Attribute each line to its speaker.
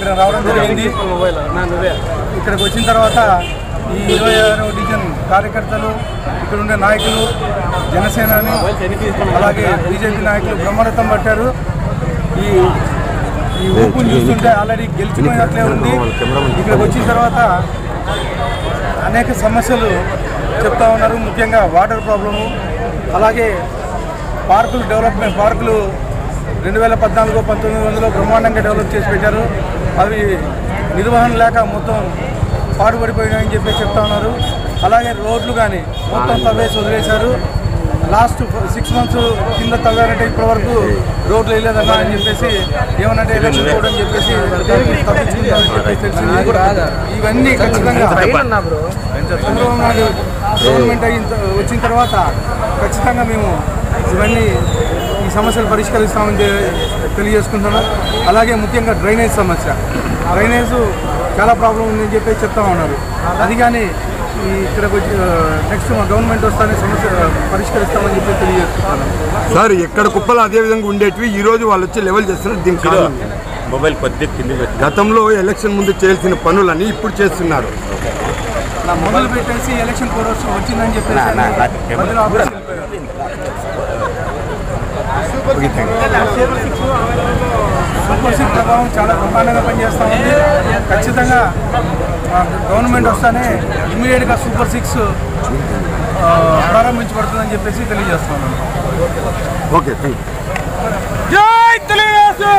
Speaker 1: ఇక్కడ రావడం జరిగింది. ఇక్కడికి వచ్చిన తర్వాత ఈ 26వ డివిజన్ కార్యకర్తలు, ఇక్కడ ఉండే నాయకులు, జనసేనాని అలాగే బీజేపీ నాయకులు బ్రహ్మరథం పట్టారు. ఈ ఊపుని చూస్తుంటే ఆల్రెడీ గెలిచిపోయినట్లే ఉంది. ఇక్కడికి వచ్చిన తర్వాత అనేక సమస్యలు చెప్తా ఉన్నారు. ముఖ్యంగా వాటర్ ప్రాబ్లము, అలాగే పార్కులు డెవలప్మెంట్, పార్కులు 2014-19 బ్రహ్మాండంగా డెవలప్ చేసి పెట్టారు. అవి నిర్వహణ లేక మొత్తం పాడుపడిపోయినాయని చెప్పి చెప్తా ఉన్నారు. అలాగే రోడ్లు కానీ మొత్తం తవ్వేసి వదిలేశారు. లాస్ట్ 6 మంత్స్ కింద తవ్వారంటే ఇప్పటివరకు రోడ్లు వేయలేదన్నా అని చెప్పేసి, ఏమనంటే ఎలక్షన్ కోడ్ అని చెప్పేసి తప్పించుకుంటారని చెప్పేసి తెలిసింది. ఇవన్నీ ఖచ్చితంగా చంద్రబాబు నాయుడు గవర్నమెంట్ వచ్చిన తర్వాత ఖచ్చితంగా మేము ఇవన్నీ ఈ సమస్యలు పరిష్కరిస్తామని తెలియజేసుకుంటున్నాం. అలాగే ముఖ్యంగా డ్రైనేజ్ సమస్య, డ్రైనేజ్ చాలా ప్రాబ్లం ఉందని చెప్పేసి చెప్తా ఉన్నారు. అది కానీ ఇక్కడ నెక్స్ట్ మా గవర్నమెంట్ వస్తానే సమస్య పరిష్కరిస్తామని చెప్పి తెలియజేస్తున్నాను.
Speaker 2: సార్ ఎక్కడ కుప్పలు అదే విధంగా ఉండేటివి ఈ రోజు వాళ్ళు వచ్చి లెవెల్ చేస్తున్నారు. దీనికి
Speaker 3: మొబైల్ కొద్ది
Speaker 2: గతంలో ఎలక్షన్ ముందు చేయాల్సిన పనులని ఇప్పుడు చేస్తున్నారు.
Speaker 1: మొదలు పెట్టేసి ఎలక్షన్ కోడ్ వచ్చిందని చెప్పేసి సూపర్ సిక్స్ ప్రభావం చాలా బ్రహ్మాండంగా పనిచేస్తూ ఉంది. ఖచ్చితంగా గవర్నమెంట్ వస్తానే ఇమ్మీడియట్గా సూపర్ సిక్స్ ప్రారంభించబడుతుందని చెప్పేసి తెలియజేస్తున్నాను.
Speaker 2: Okay, thank you.
Speaker 1: జై తెలుగుదేశం.